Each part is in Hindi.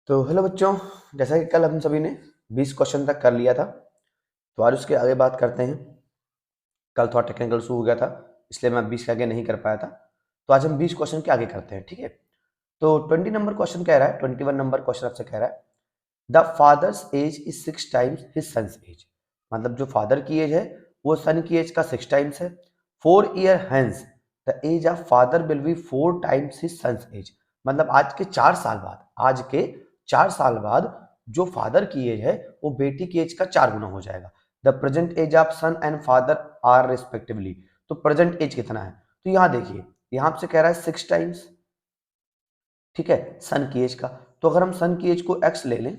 तो हेलो बच्चों, जैसा कि कल हम सभी ने 20 क्वेश्चन तक कर लिया था, तो आज उसके आगे बात करते हैं। कल थोड़ा टेक्निकल इशू हो गया था, इसलिए मैं 20 के आगे नहीं कर पाया था। तो आज हम 20 क्वेश्चन के आगे करते हैं, ठीक है। तो 20 नंबर क्वेश्चन कह रहा है, 21 नंबर क्वेश्चन आपसे कह रहा है the father's age is 6 times his son's age. मतलब जो फादर की एज है वो सन की एज का 6 टाइम्स है। 4 year hence the age of father will be 4 times his son's age. मतलब आज के 4 साल बाद जो फादर की एज है वो बेटी की एज का 4 गुना हो जाएगा। The present age of son and father are respectively. तो प्रेजेंट एज कितना है, तो यहां देखिए, यहां से कह रहा है 6 टाइम्स, ठीक है, सन की एज का। तो अगर हम सन की एज को x ले लें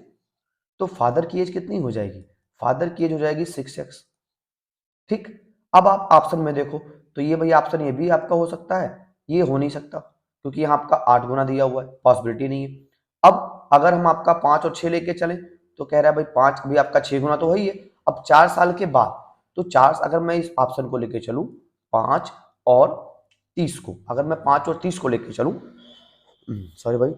तो फादर की एज कितनी हो जाएगी, फादर की एज हो जाएगी 6x। ठीक, अब आप ऑप्शन में देखो तो ये भाई ऑप्शन ये भी आपका हो सकता है, ये हो नहीं सकता क्योंकि यहाँ आपका 8 गुना दिया हुआ है, पॉसिबिलिटी नहीं है। अब अगर हम आपका 5 और 6 लेके चले तो कह रहा है भाई 5 भी आपका 6 गुना तो वही है। अब 4 साल के बाद, तो 4 अगर मैं इस ऑप्शन को लेके चलूं 5 और 30 को, अगर मैं 5 और 30 को लेके चलूं, सॉरी भाई,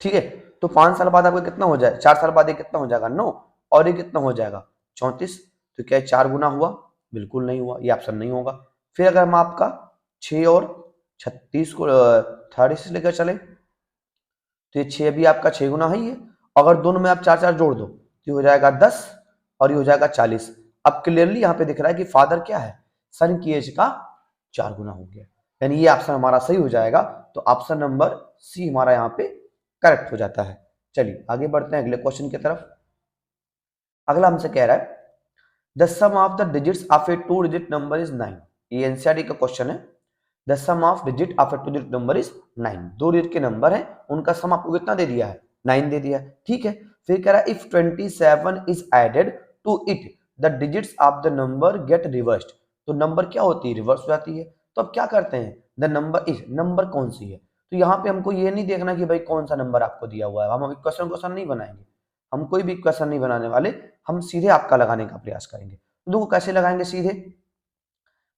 ठीक है, तो 5 साल बाद आपका कितना हो जाए, 4 साल बाद ये कितना हो जाएगा 9, और ये कितना हो जाएगा 34। तो क्या 4 गुना हुआ, बिल्कुल नहीं हुआ, ये ऑप्शन नहीं होगा। फिर अगर हम आपका 6 और 36 को 36 लेकर चले तो ये 6 भी आपका 6 गुना ही है। अगर दोनों में आप 4 4 जोड़ दो तो ये हो जाएगा 10 और ये हो जाएगा 40। अब क्लियरली यहाँ पे दिख रहा है कि फादर क्या है, सन की एज का 4 गुना हो गया, यानी ये ऑप्शन हमारा सही हो जाएगा। तो ऑप्शन नंबर सी हमारा यहाँ पे करेक्ट हो जाता है। चलिए आगे बढ़ते हैं अगले क्वेश्चन की तरफ। अगला हमसे कह रहा है the sum of the digits of a 2 digit number is 9। ये एनसीईआरटी का क्वेश्चन है। The sum of digit of a 2 digit number is 9। 2 digit के नंबर है, उनका सम आपको कितना दे दिया है, 9 दे दिया है, ठीक है। फिर कह रहा है if 27 is added to it the digits of the number get reversed. तो नंबर क्या होती है, रिवर्स हो जाती है। तो अब क्या करते हैं, द नंबर इज, नंबर कौन सी है। तो यहाँ पे हमको ये नहीं देखना कि भाई कौन सा नंबर आपको दिया हुआ है, हम अभी क्वेश्चन नहीं बनाएंगे, हम कोई भी क्वेश्चन नहीं बनाने वाले, हम सीधे आपका लगाने का प्रयास करेंगे। तो देखो कैसे लगाएंगे सीधे,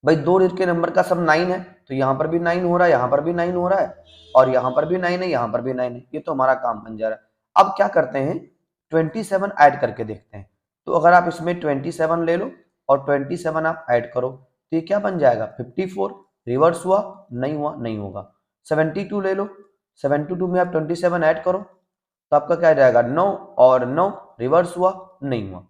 भाई 2 डिजिट के नंबर का सब 9 है, तो यहाँ पर भी 9 हो रहा है, यहाँ पर भी 9 हो रहा है, और यहाँ पर भी 9 है, यहाँ पर भी 9 है, ये तो हमारा काम बन जा रहा है। अब क्या करते हैं, 27 ऐड करके देखते हैं। तो अगर आप इसमें 27 ले लो और 27 आप ऐड करो तो ये क्या बन जाएगा 54। रिवर्स हुआ, नहीं हुआ, नहीं होगा। 72 ले लो, 72 में आप 27 ऐड करो तो आपका क्या जाएगा 9 और 9, रिवर्स हुआ, नहीं हुआ।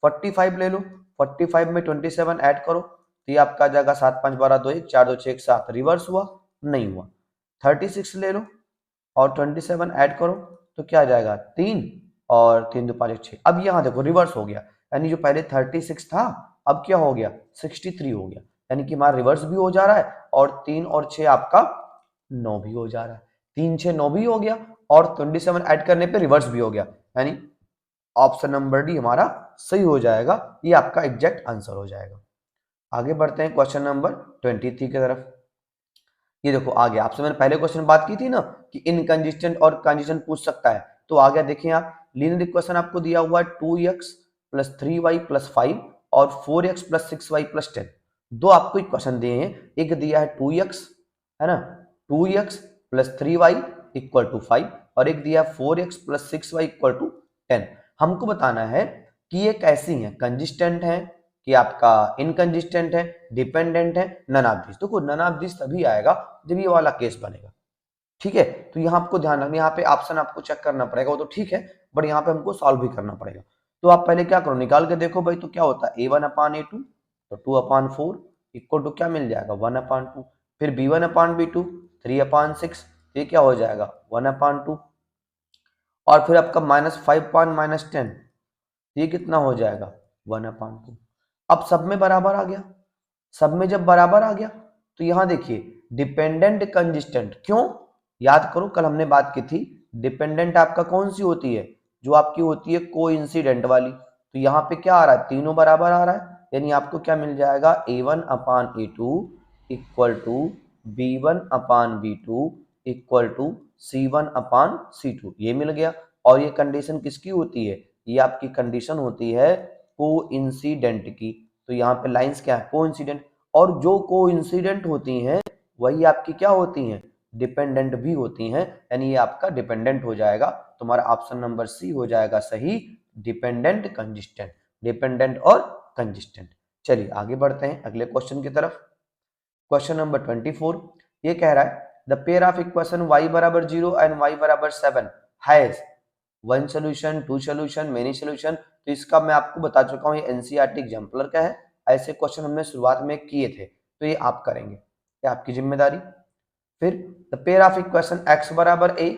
45 ले लो, 45 में 27 ऐड करो तो ये आपका जाएगा 7 5 12 2 1 4 2 6 1 7, रिवर्स हुआ, नहीं हुआ। 36 ले लो और 27 ऐड करो तो क्या आ जाएगा 3 और 3 2 5 1 6। अब यहाँ देखो रिवर्स हो गया, यानी जो पहले 36 था अब क्या हो गया 63 हो गया, यानी कि हमारा रिवर्स भी हो जा रहा है और 3 और 6 आपका 9 भी हो जा रहा है। 3 6 9 भी हो गया और 27 ऐड करने पे रिवर्स भी हो गया, यानी ऑप्शन नंबर डी हमारा सही हो जाएगा, ये आपका एग्जैक्ट आंसर हो जाएगा। आगे बढ़ते हैं क्वेश्चन नंबर 23 की तरफ। ये देखो आ गया, आपसे मैंने पहले क्वेश्चन बात की थी ना कि इनकंसिस्टेंट और कंसिस्टेंट पूछ सकता है, तो आ गया। देखिए आप लीनियर इक्वेशन आपको दिया हुआ है 2x प्लस 3y प्लस 5 और 4x प्लस 6y प्लस 10। दो आपको इक्वेशन दिए हैं, एक दिया है 2x, है ना, 2x plus 3y equal to 5 और एक दिया है 4x plus 6y equal to 10। हमको बताना है कि ये कैसी है, कंसिस्टेंट है कि आपका इनकंसिस्टेंट है, डिपेंडेंट है, नन ऑफ दिस। देखो नन ऑफ दिस तभी आएगा जब ये वाला केस बनेगा, ठीक है। तो यहाँ आपको ध्यान रखना, यहाँ पे ऑप्शन आपको चेक करना पड़ेगा, वो तो ठीक है, बट यहाँ पे हमको सॉल्व भी करना पड़ेगा। तो आप पहले क्या करो, निकाल के देखो भाई, तो क्या होता है a1/a2 तो 2/4 इक्वल टू क्या मिल जाएगा 1/2, फिर b1/b2 3/6, ये क्या हो जाएगा 1/2, और फिर आपका -5/-10 ये कितना हो जाएगा 1/2। अब सब में बराबर आ गया, सब में जब बराबर आ गया तो यहां देखिए डिपेंडेंट कंसिस्टेंट, क्यों, याद करो कल हमने बात की थी डिपेंडेंट आपका कौन सी होती है, जो आपकी होती है कोइंसिडेंट वाली। तो यहाँ पे क्या आ रहा है, तीनों बराबर आ रहा है, यानी आपको क्या मिल जाएगा a1/a2 equal to b1/b2 equal to c1/c2, ये मिल गया। और ये कंडीशन किसकी होती है, ये आपकी कंडीशन होती है कोइंसिडेंट की। तो यहाँ पे लाइंस क्या है कोइंसिडेंट, और जो कोइंसिडेंट होती हैं वही आपकी क्या होती हैं डिपेंडेंट भी होती हैं, यानी ये आपका डिपेंडेंट हो जाएगा। तुम्हारा ऑप्शन नंबर सी हो जाएगा सही, डिपेंडेंट कंसिस्टेंट, डिपेंडेंट और कंसिस्टेंट। चलिए आगे बढ़ते हैं अगले क्वेश्चन की तरफ। क्वेश्चन नंबर 24 ये कह रहा है the pair of equation y बराबर 0 एंड y बराबर 7 has one solution, two solution, many solution. तो इसका मैं आपको बता चुका हूँ, ये एनसीईआरटी एग्जाम्पलर का है। ऐसे क्वेश्चन हमने शुरुआत में किए थे, तो ये आप करेंगे, ये आपकी जिम्मेदारी। फिर the pair of equation x बराबर a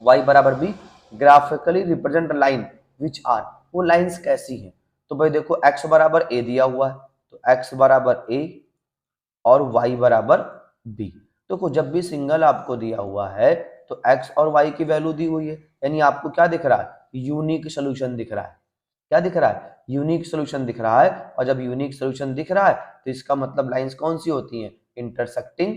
y बराबर b graphically represent line which are, वो लाइंस कैसी हैं। तो भाई देखो x बराबर a दिया हुआ है, तो x बराबर a और y बराबर b। देखो जब भी सिंगल आपको दिया हुआ है तो x और y की वैल्यू दी हुई है, यानी आपको क्या दिख रहा है, यूनिक सोल्यूशन दिख रहा है। क्या दिख रहा है, यूनिक सोल्यूशन दिख रहा है। और जब यूनिक सोल्यूशन दिख रहा है तो इसका मतलब लाइंस कौन सी होती हैं, इंटरसेक्टिंग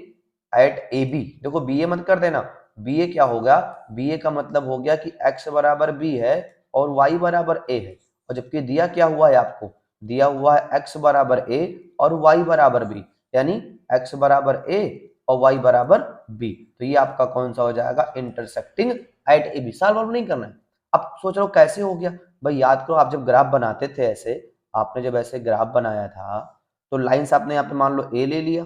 एट ए बी। देखो बी ए मत कर देना, बी ए क्या होगा, बी ए का मतलब हो गया कि x बराबर b है और y बराबर a है। और जबकि दिया क्या हुआ है, आपको दिया हुआ है x बराबर a और y बराबर b, यानी x बराबर a और y बराबर b। तो ये आपका कौन सा हो जाएगा, intersecting at a b. Solve नहीं करना है। अब सोच रहे हो कैसे हो गया, भाई याद करो आप जब ग्राफ बनाते थे ऐसे, आपने जब ऐसे ग्राफ बनाया था तो लाइंस आपने यहाँ पे मान लो a ले लिया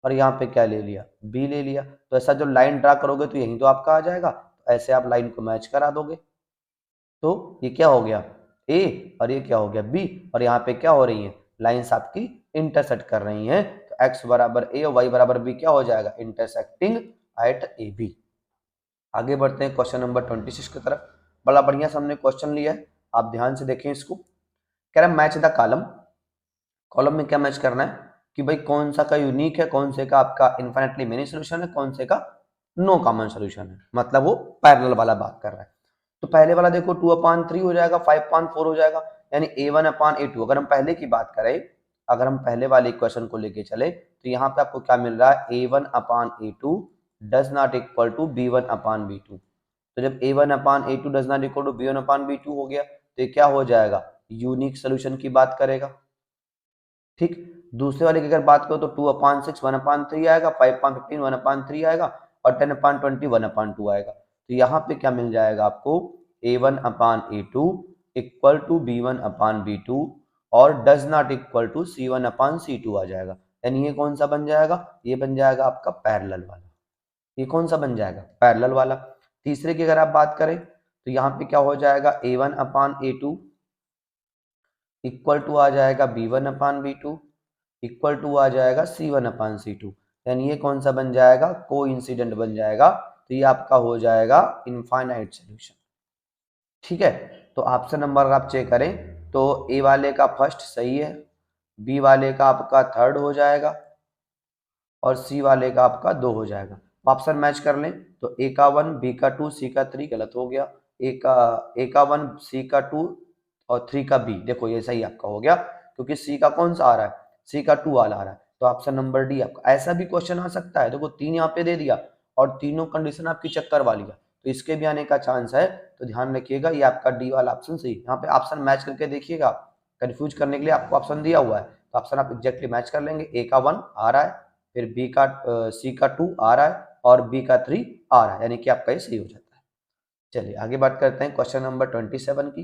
और यहाँ पे क्या ले लिया, b ले लिया। तो ऐसा जो लाइन ड्रा करोगे तो यही तो आपका आ जाएगा। तो ऐसे आप लाइन को मैच करा दोगे, तो ये क्या हो गया a और ये क्या हो गया b, और यहाँ पे क्या हो रही है, लाइंस आपकी इंटरसेक्ट कर रही हैं। तो x बराबर a और y बराबर b क्या हो जाएगा, इंटरसेक्टिंग एट ए बी। आगे बढ़ते हैं क्वेश्चन नंबर 26 की तरफ। बड़ा बढ़िया से हमने क्वेश्चन लिया है, आप ध्यान से देखें इसको। कह रहा है मैच द कॉलम, कॉलम में क्या मैच करना है कि भाई कौन सा का यूनिक है, कौन से का आपका इन्फिनिटली मेनी सोल्यूशन है, कौन से का नो कॉमन सोल्यूशन है। मतलब वो पैरेलल वाला बात कर रहा है। तो पहले वाला देखो 2/3 हो जाएगा, 5/4 हो जाएगा, यानी a1/a2। अगर हम पहले की बात करें, अगर हम पहले वाले इक्वेशन को लेके चले तो यहाँ पे आपको क्या मिल रहा है, a1/a2 does not equal to b1/b2। तो जब a1/a2 does not equal to b1/b2 हो गया तो ये क्या हो जाएगा, यूनिक सोल्यूशन की बात करेगा। ठीक, दूसरे वाले की अगर बात करो तो 2/6 1/3 आएगा, 5/15 1/3 आएगा और 10/20 1/2 आएगा। तो यहाँ पे क्या मिल जाएगा आपको, a1/a2 इक्वल टू b1/b2 और does not equal to c1/c2 आ जाएगा। यानी ये कौन सा बन जाएगा, ये बन जाएगा आपका पैरेलल वाला। ये कौन सा बन जाएगा, पैरेलल वाला। तीसरे की अगर आप बात करें तो यहाँ पे क्या हो जाएगा, a1/a2 इक्वल टू आ जाएगा b1/b2 इक्वल टू आ जाएगा c1/c2। यानी ये कौन सा बन जाएगा, कोइंसिडेंट बन जाएगा। तो ये आपका हो जाएगा इनफाइनाइट सॉल्यूशन। ठीक है, तो ऑप्शन नंबर आप चेक करें तो ए वाले का फर्स्ट सही है, बी वाले का आपका थर्ड हो जाएगा और सी वाले का आपका 2 हो जाएगा। ऑप्शन मैच कर लें तो ए का 1 बी का 2 सी का 3 गलत हो गया, ए का 1 सी का 2 और 3 का बी। देखो ये सही आपका हो गया क्योंकि सी का कौन सा आ रहा है, सी का 2 वाला आ रहा है। तो ऑप्शन नंबर डी आपका। ऐसा भी क्वेश्चन आ सकता है, देखो 3 यहाँ पे दे दिया और तीनों कंडीशन आपकी चक्कर वाली है, तो इसके भी आने का चांस है। तो ध्यान रखिएगा ये आपका डी वाला ऑप्शन सही। यहाँ पे ऑप्शन मैच करके देखिएगा, कंफ्यूज करने के लिए आपको ऑप्शन दिया हुआ है तो ऑप्शन आप एग्जैक्टली मैच कर लेंगे। ए का 1 आ रहा है, फिर बी का सी का 2 आ रहा है और बी का 3 आ रहा है, यानी कि आपका ये सही हो जाता है। चलिए आगे बात करते हैं क्वेश्चन नंबर 27 की।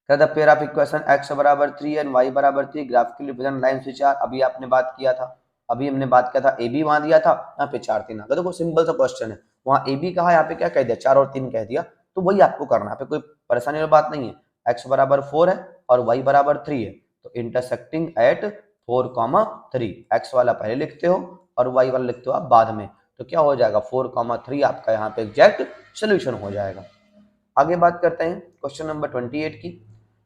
The pair of equation x बराबर 3 एंड y बराबर 3 graphically represent lines which are. अभी आपने बात किया था, अभी हमने बात किया था ए बी वहां दिया था, यहाँ पे 4 3 आ गया। देखो सिंपल सा क्वेश्चन है, वहां ए बी कहा, यहाँ पे क्या कह दिया, 4 और 3 कह दिया। तो वही आपको करना है, यहाँ पे कोई परेशानी वाली बात नहीं है। x बराबर 4 है और y बराबर 3 है, तो इंटरसेक्टिंग एट 4,3 x वाला पहले लिखते हो और y वाला लिखते हो आप बाद में। तो क्या हो जाएगा 4,3 आपका यहाँ पे एग्जैक्ट सोल्यूशन हो जाएगा। आगे बात करते हैं क्वेश्चन नंबर 28 की।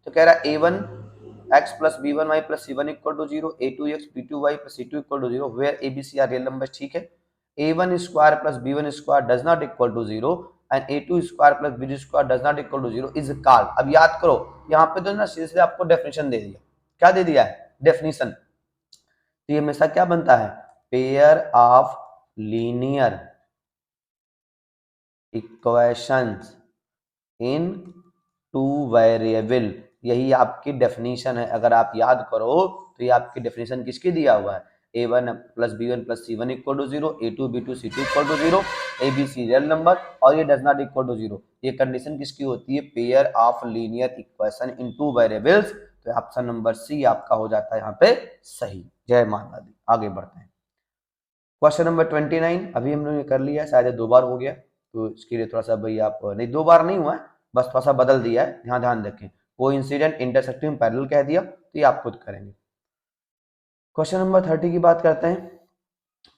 तो कह रहा है a1 x plus b1 y plus c1 equal to 0, a2 x b2 y plus c2 equal to 0 where a b c are real numbers। ठीक है, a1 square plus b1 square does not equal to 0 and a2 square plus b2 square does not equal to 0 is called। अब याद करो यहाँ पे तो ना सीधे आपको डेफिनेशन दे दिया। क्या दे दिया है, डेफिनेशन। तो ये हमेशा क्या बनता है, pair of linear equations in 2 variable, यही आपकी डेफिनेशन है। अगर आप याद करो तो ये आपकी डेफिनेशन किसकी दिया हुआ है, a1 plus b1 plus c1 equal to 0, a2 b2 c2 equal to 0, abc real number और ये डज नॉट इक्वल टू 0। ये कंडीशन किसकी होती है? Pair of linear equation in two variables. तो ऑप्शन नंबर सी आपका हो जाता है यहाँ पे सही। जय माता दी। आगे बढ़ते हैं क्वेश्चन नंबर 29। अभी हमने ये कर लिया, शायद 2 बार हो गया, तो इसके लिए थोड़ा सा भाई आप नहीं, 2 बार नहीं हुआ है, बस थोड़ा सा बदल दिया है, यहाँ ध्यान रखें। कोइंसिडेंट इंटरसेक्टिंग पैरेलल कह दिया, तो ये आप खुद करेंगे। क्वेश्चन नंबर 30 की बात करते हैं।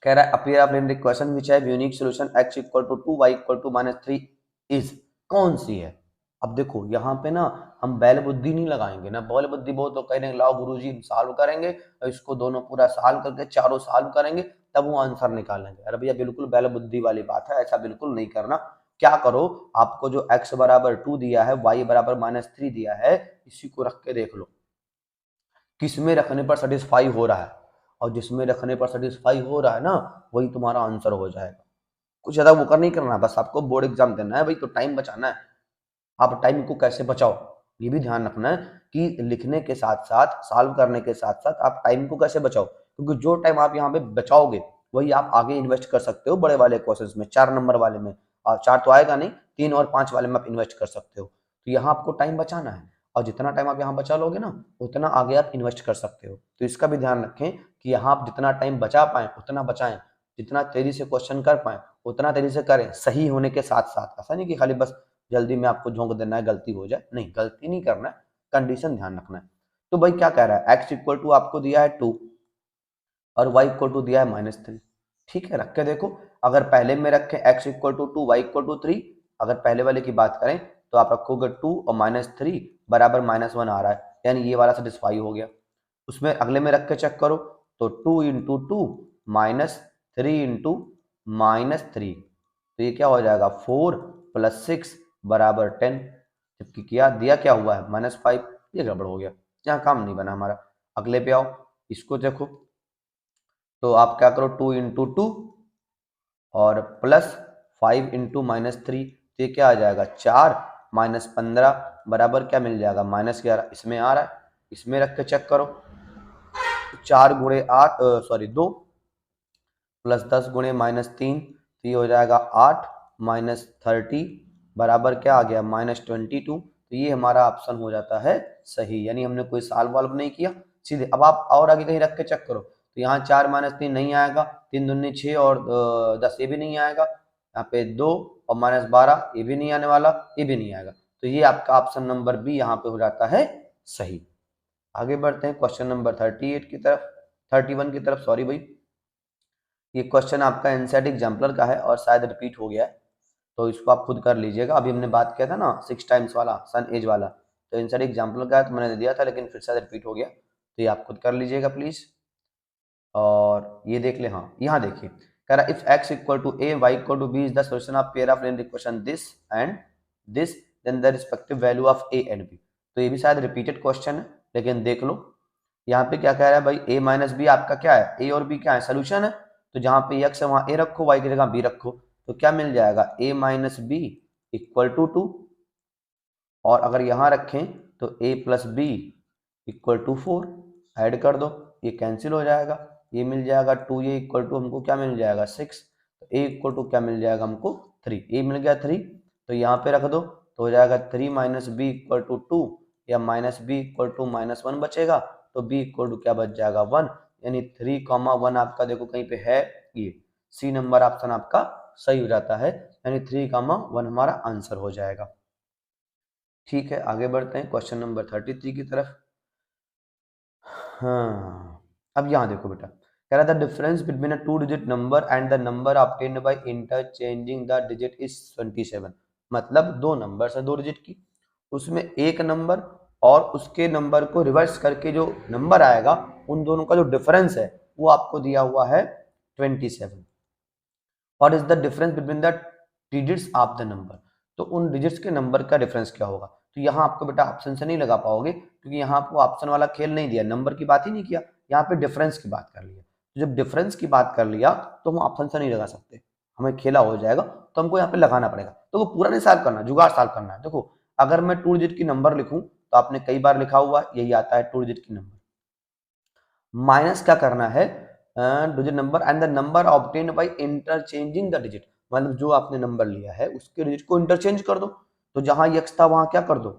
कह रहा है a pair of linear equation which have unique solution x equal to 2 y equal to -3 is कौन सी है? अब देखो यहाँ पे ना हम बैल बुद्धि नहीं लगाएंगे ना, बैल बुद्धि बहुत तो कहेंगे लाओ गुरुजी हम सॉल्व करेंगे और इसको दोनों पूरा सॉल्व करके चारों सॉल्व करेंगे तब वो आंसर निकालेंगे। अरे भैया बिल्कुल बैल बुद्धि वाली बात है, ऐसा बिल्कुल नहीं करना। क्या करो, आपको जो x बराबर 2 दिया है, y बराबर -3 दिया है, इसी को रख के देख लो किसमें रखने पर सेटिस्फाई हो रहा है, और जिसमें रखने पर सेटिस्फाई हो रहा है ना वही तुम्हारा आंसर हो जाएगा। कुछ ज्यादा वो कर नहीं करना, बस आपको बोर्ड एग्जाम देना है भाई, तो टाइम बचाना है। आप टाइम को कैसे बचाओ ये भी ध्यान रखना है कि लिखने के साथ साथ सॉल्व करने के साथ साथ आप टाइम को कैसे बचाओ, क्योंकि जो टाइम आप यहाँ पे बचाओगे वही आप आगे इन्वेस्ट कर सकते हो बड़े वाले क्वेश्चंस में, 4 नंबर वाले में। और 4 तो आएगा नहीं, 3 और 5 वाले में आप इन्वेस्ट कर सकते हो। तो यहाँ आपको टाइम बचाना है, और जितना टाइम आप यहाँ बचा लोगे ना उतना आगे आप इन्वेस्ट कर सकते हो। तो इसका भी ध्यान रखें कि यहाँ आप जितना टाइम बचा पाए उतना बचाएं, जितना तेजी से क्वेश्चन कर पाए उतना तेजी से करें, सही होने के साथ साथ। ऐसा नहीं कि खाली बस जल्दी में आपको झोंक देना है, गलती हो जाए, नहीं, गलती नहीं करना है, कंडीशन ध्यान रखना है। तो भाई क्या कह रहा है, x इक्वल टू आपको दिया है 2 और y इक्वल टू दिया है -3। ठीक है, रख के देखो, अगर पहले में रखें x equal to 2 y equal to 3, अगर पहले वाले की बात करें तो आप रखोगे 2 और -3 बराबर -1 आ रहा है, यानी ये वाला सेटिस्फाई हो गया। उसमें अगले में रख के चेक करो तो 2 इंटू 2 -3 इंटू -3, तो ये क्या हो जाएगा 4 + 6 बराबर 10, जबकि किया दिया क्या हुआ है -5, ये गड़बड़ हो गया, यहाँ काम नहीं बना हमारा। अगले पे आओ, इसको देखो तो आप क्या करो 2 इंटू 2 और +5 इंटू -3, तो ये क्या आ जाएगा 4 -15 बराबर क्या मिल जाएगा -11, इसमें आ रहा है, इसमें रख के चेक करो 4 गुणे 8 सॉरी 2 + 10 गुणे -3, तो ये हो जाएगा 8 -30 बराबर क्या आ गया -22। तो ये हमारा ऑप्शन हो जाता है सही, यानी हमने कोई सॉल्व वाल्व नहीं किया, सीधे। अब आप और आगे कहीं रख के चेक करो तो यहाँ 4 - 3 नहीं आएगा, 3 दूनी 6 और 10 ये भी नहीं आएगा, यहाँ पे 2 और -12 ये भी नहीं आने वाला, ये भी नहीं आएगा। तो ये आपका ऑप्शन नंबर बी यहाँ पे हो जाता है सही। आगे बढ़ते हैं क्वेश्चन नंबर 38 की तरफ, 31 की तरफ, सॉरी भाई। ये क्वेश्चन आपका एनसीईआरटी एग्जाम्पलर का है और शायद रिपीट हो गया है, तो इसको आप खुद कर लीजिएगा। अभी हमने बात किया था ना 6 टाइम्स वाला सन एज वाला, तो एनसीईआरटी एग्जाम्पलर का है तो मैंने दिया था, लेकिन फिर शायद रिपीट हो गया, तो ये आप खुद कर लीजिएगा प्लीज। और ये देख ले, हाँ यहाँ देखिए कह रहा if x equal to a y equal to b is the solution of pair of linear equation this and this, then the respective value of a and b। तो ये भी शायद रिपीटेड क्वेश्चन है, लेकिन देख लो यहाँ पे क्या कह रहा है भाई, a माइनस बी आपका क्या है, a और b क्या है सोल्यूशन है, तो जहाँ पे x है वहाँ a रखो, y की जगह b रखो, तो क्या मिल जाएगा a minus b equal to 2, और अगर यहाँ रखें तो a plus b equal to 4, add कर दो, ये कैंसिल हो जाएगा, ये मिल जाएगा 2a इक्वल टू हमको क्या मिल जाएगा 6, तो a इक्वल टू क्या मिल जाएगा हमको 3, a मिल गया 3, तो यहाँ पे रख दो तो हो जाएगा 3 माइनस बी इक्वल टू 2, या माइनस बी इक्वल टू -1 बचेगा, तो b इक्वल टू क्या बच जाएगा 1, यानी 3,1 आपका देखो कहीं पे है, ये सी नंबर ऑप्शन आपका सही हो जाता है, यानी 3,1 हमारा आंसर हो जाएगा। ठीक है, आगे बढ़ते हैं क्वेश्चन नंबर 33 की तरफ। हाँ, अब यहाँ देखो बेटा, कह रहा था difference between a 2 digit number and the number obtained by interchanging the digit is 27। मतलब दो नंबर है 2 डिजिट की, उसमें एक नंबर और उसके नंबर को रिवर्स करके जो नंबर आएगा उन दोनों का जो डिफरेंस है वो आपको दिया हुआ है 27। What is the difference between the digits of the number, तो उन डिजिट्स के नंबर का डिफरेंस क्या होगा। तो यहाँ आपको बेटा ऑप्शन से नहीं लगा पाओगे, क्योंकि यहाँ आपको ऑप्शन वाला खेल नहीं दिया, नंबर की बात ही नहीं किया, यहाँ पे डिफरेंस की बात कर लिया। तो जब डिफरेंस की बात कर लिया तो हम ऑप्शन से नहीं लगा सकते, हमें खेला हो जाएगा, तो हमको यहाँ पे लगाना पड़ेगा। तो वो पूरा नहीं सॉल्व करना, जुगाड़ सॉल्व करना है। देखो अगर मैं 2 डिजिट की नंबर लिखूं तो आपने कई बार लिखा हुआ यही आता है 2 डिजिट की नंबर, माइनस क्या करना है digit number and the number obtained by interchanging the digit, मतलब जो आपने नंबर लिया है उसके डिजिट को इंटरचेंज कर दो। तो जहां x था वहां क्या कर दो,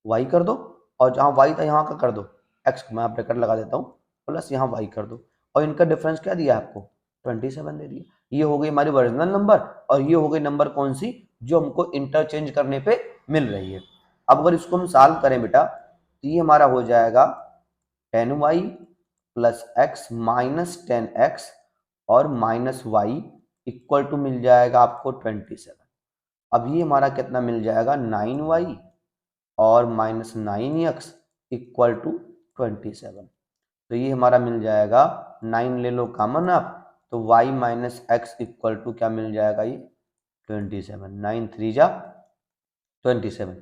y कर दो, और जहां y था यहाँ का कर दो x, मैं आप ब्रैकेट लगा देता हूँ, प्लस यहाँ y कर दो, और इनका डिफरेंस क्या दिया आपको 27 दे दिया। ये हो गई हमारी ओरिजिनल नंबर, और ये हो गई नंबर कौन सी, जो हमको इंटरचेंज करने पे मिल रही है। अब अगर इसको हम सॉल्व करें बेटा, तो ये हमारा हो जाएगा 10y plus x minus 10x और माइनस वाई इक्वल टू मिल जाएगा आपको 27। अब ये हमारा कितना मिल जाएगा 9y और माइनस 9x इक्वल टू 27। तो ये हमारा मिल जाएगा 9 ले लो कॉमन आप, तो y minus x equal to क्या मिल जाएगा ये 27, 9 3 जा 27।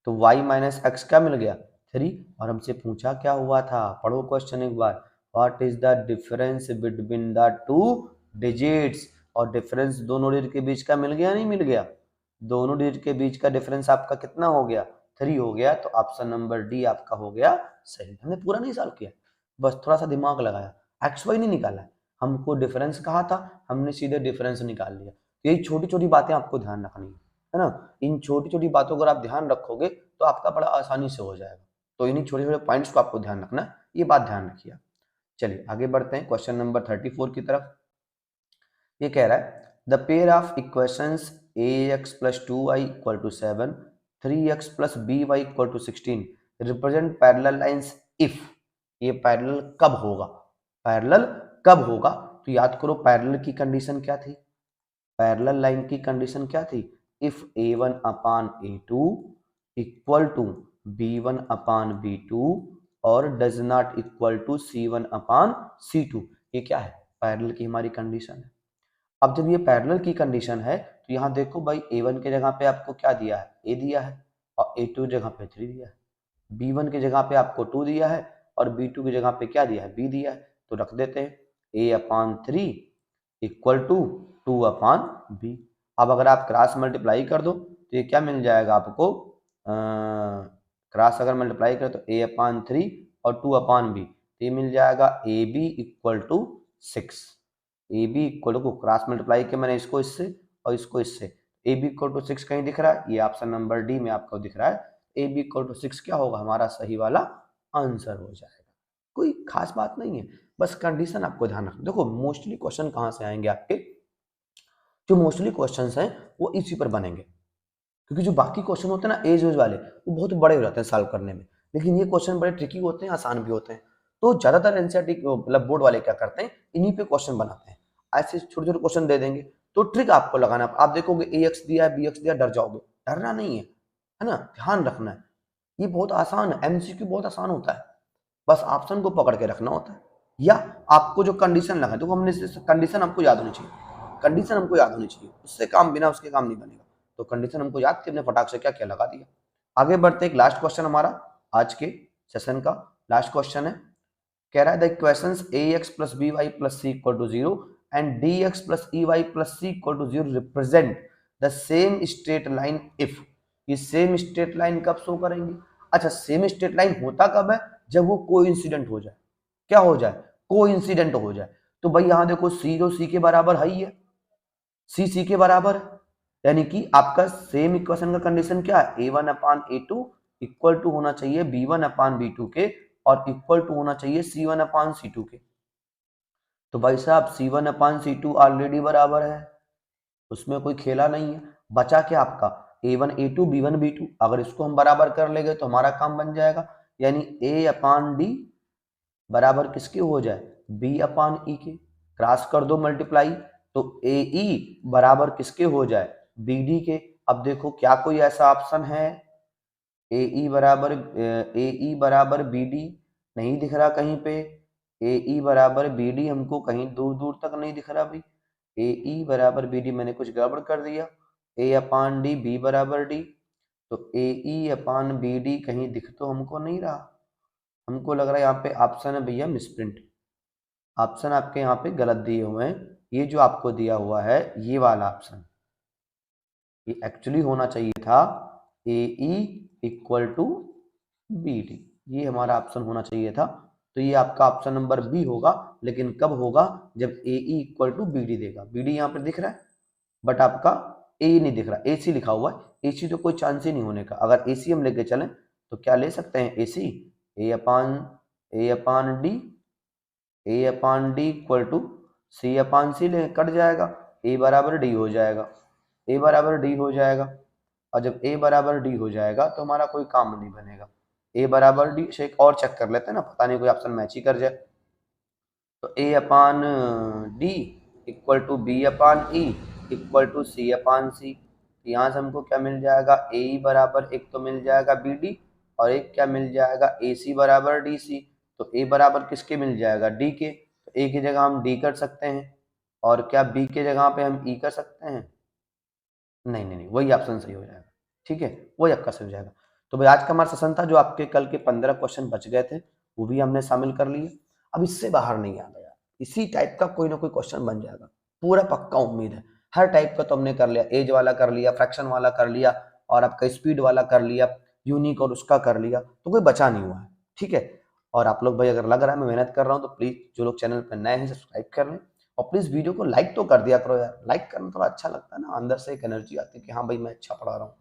तो y माइनस एक्स क्या मिल गया 3, और हमसे पूछा क्या हुआ था, पढ़ो क्वेश्चन एक बार, what is the difference between the two digits, और डिफरेंस दोनों डिजिट के बीच का मिल गया नहीं मिल गया, दोनों डिजिट के बीच का डिफरेंस आपका कितना हो गया 3 हो गया। तो ऑप्शन नंबर डी आपका हो गया सही। हमने पूरा नहीं सॉल्व किया, बस थोड़ा सा दिमाग लगाया, एक्स वाई नहीं निकाला है, हमको डिफरेंस कहा था, हमने सीधे डिफरेंस निकाल लिया। यही छोटी छोटी बातें आपको ध्यान रखनी है ना, इन छोटी छोटी बातों को अगर आप ध्यान रखोगे तो आपका बड़ा आसानी से हो जाएगा। तो इन्हीं छोटे छोटे पॉइंट्स को आपको ध्यान रखना है, ये बात ध्यान रखिए। चलिए आगे बढ़ते हैं क्वेश्चन नंबर 34 की तरफ। ये कह रहा है the pair of equations ax plus 2y equal to 7, 3x plus by equal to 16 represent parallel lines if, ये पैरेलल कब होगा, पैरेलल कब होगा, तो याद करो पैरेलल की कंडीशन क्या थी, पैरेलल लाइन की कंडीशन क्या थी, if a1 upon a2 equal to b1 upon b2 और does not equal to c1 upon c2। ये क्या है, पैरेलल की हमारी कंडीशन है। अब जब ये पैरेलल की कंडीशन है तो यहाँ देखो भाई a1 के जगह पे आपको क्या दिया है, a दिया है, और a2 जगह पे 3 दिया है, b1 की जगह पे आपको 2 दिया है, और b2 की जगह पे क्या दिया है, b दिया है। तो रख देते हैं a upon 3 equal to 2 upon b। अब अगर आप क्रॉस मल्टीप्लाई कर दो तो ये क्या मिल जाएगा आपको, क्रॉस अगर मल्टीप्लाई करें तो a अपान 3 और 2 अपान b, तो ये मिल जाएगा A B equal to 6। A B equal to cross multiply किया मैंने इसको इससे और इसको इससे, ए बी इक्वल टू 6 कहीं दिख रहा है, ये ऑप्शन नंबर डी में आपको दिख रहा है, ए बी इक्वल टू 6 क्या होगा, हमारा सही वाला आंसर हो जाएगा। कोई खास बात नहीं है, बस कंडीशन आपको ध्यान रखना। देखो मोस्टली क्वेश्चन कहाँ से आएंगे आपके, जो मोस्टली क्वेश्चन हैं वो इसी पर बनेंगे, क्योंकि जो बाकी क्वेश्चन होते हैं ना एज वाले वो बहुत बड़े हो जाते हैं सॉल्व करने में, लेकिन ये क्वेश्चन बड़े ट्रिकी होते हैं, आसान भी होते हैं। तो ज्यादातर एनसीईआरटी मतलब बोर्ड वाले क्या करते हैं, इन्हीं पे क्वेश्चन बनाते हैं, ऐसे छोटे छोटे क्वेश्चन दे देंगे, तो ट्रिक आपको लगाना, आप देखोगे ए एक्स दिया है बी एक्स दिया, डर जाओगे, डरना नहीं है ना, ध्यान रखना है। ये बहुत आसान है, एमसीक्यू बहुत आसान होता है, बस ऑप्शन को पकड़ के रखना होता है, या आपको जो कंडीशन लगा, तो हमने कंडीशन आपको याद होनी चाहिए, कंडीशन हमको याद होनी चाहिए, उससे काम बिना उसके काम नहीं बनेगा। तो कंडीशन हमको याद थी, हमने फटाक से क्या क्या लगा दिया। आगे बढ़ते एक लास्ट क्वेश्चन हमारा आज के सेशन का लास्ट क्वेश्चन है, कह रहा है the equations ax plus by plus c equal to 0 and dx plus ey plus c equal to 0 represent the same straight line if. ये सेम स्ट्रेट लाइन कब शो करेंगे, अच्छा सेम स्ट्रेट लाइन होता कब है, जब वो कोइंसिडेंट हो जाए, क्या हो जाए, कोइंसिडेंट हो जाए। तो भाई यहां देखो c जो c के बराबर है ही है, c के बराबर है, यानी कि आपका सेम इक्वेशन का कंडीशन क्या है, a1 upon a2 equal to होना चाहिए b1 अपान b2 के, और इक्वल टू होना चाहिए c1 अपान c2 के। तो भाई साहब c1 अपान c2 ऑलरेडी बराबर है, उसमें कोई खेला नहीं है, बचा क्या आपका a1 a2 b1 b2, अगर इसको हम बराबर कर लेंगे तो हमारा काम बन जाएगा, यानी a अपान d बराबर किसके हो जाए, b अपान e के, क्रॉस कर दो मल्टीप्लाई, तो ae बराबर किसके हो जाए, bd के। अब देखो क्या कोई ऐसा ऑप्शन है ae बराबर bd, नहीं दिख रहा कहीं पे, ae बराबर bd हमको कहीं दूर दूर तक नहीं दिख रहा भाई, ae बराबर bd मैंने कुछ गड़बड़ कर दिया, a अपान डी b बराबर d, तो ae अपान bd कहीं दिख तो हमको नहीं रहा, हमको लग रहा है यहाँ पे ऑप्शन है भैया मिसप्रिंट, ऑप्शन आपके यहाँ पे गलत दिए हुए हैं, ये जो आपको दिया हुआ है ये वाला ऑप्शन, ये एक्चुअली होना चाहिए था ae इक्वल टू bd, ये हमारा ऑप्शन होना चाहिए था। तो ये आपका ऑप्शन नंबर बी होगा। लेकिन कब होगा? जब ए इक्वल टू बी डी देगा। बी डी यहाँ पे दिख रहा है बट आपका ए नहीं दिख रहा, ए सी लिखा हुआ है। ए सी तो कोई चांस ही नहीं होने का। अगर ए सी हम लेके चलें तो क्या ले सकते हैं? ए सी ए upon D equal to C upon सी ले, कट जाएगा, ए बराबर डी हो जाएगा, ए बराबर डी हो जाएगा। और जब ए बराबर डी हो जाएगा तो हमारा कोई काम नहीं बनेगा। ए बराबर डी से एक और चेक कर लेते हैं ना, पता नहीं कोई ऑप्शन मैच ही कर जाए। तो A upon D equal to B upon E equal to C upon C. यहाँ से हमको क्या मिल जाएगा? ए ई बराबर एक तो मिल जाएगा बी डी, और एक क्या मिल जाएगा? ए सी बराबर डी सी। तो ए बराबर किसके मिल जाएगा? डी के। तो ए की जगह हम डी कर सकते हैं, और क्या बी के जगह पे हम ई कर सकते हैं? नहीं नहीं नहीं, वही ऑप्शन सही हो जाएगा। ठीक है, वही आपका सही हो जाएगा। तो भाई आज का हमारा सेशन था, जो आपके कल के 15 क्वेश्चन बच गए थे वो भी हमने शामिल कर लिए। अब इससे बाहर नहीं आना यार, इसी टाइप का कोई ना कोई क्वेश्चन बन जाएगा, पूरा पक्का उम्मीद है। हर टाइप का तो हमने कर लिया, एज वाला कर लिया, फ्रैक्शन वाला कर लिया, और आपका स्पीड वाला कर लिया, यूनिक और उसका कर लिया, तो कोई बचा नहीं हुआ है। ठीक है, और आप लोग भाई अगर लग रहा है मैं मेहनत कर रहा हूँ तो प्लीज जो लोग चैनल पर नए हैं सब्सक्राइब कर लें, और प्लीज वीडियो को लाइक तो कर दिया करो यार। लाइक करना थोड़ा अच्छा लगता है ना, अंदर से एक एनर्जी आती है कि हाँ भाई मैं अच्छा पढ़ा रहा हूँ।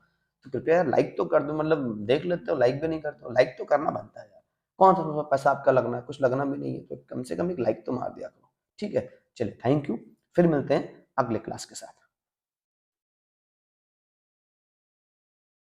तो कृपया यार लाइक तो कर दो, मतलब देख लेते हो लाइक भी नहीं करते हो, लाइक तो करना बनता है यार। कौन सा उसमें पैसा आपका लगना है? कुछ लगना भी नहीं है, तो कम से कम एक लाइक तो मार दिया करो। ठीक है, चलिए थैंक यू, फिर मिलते हैं अगले क्लास के साथ।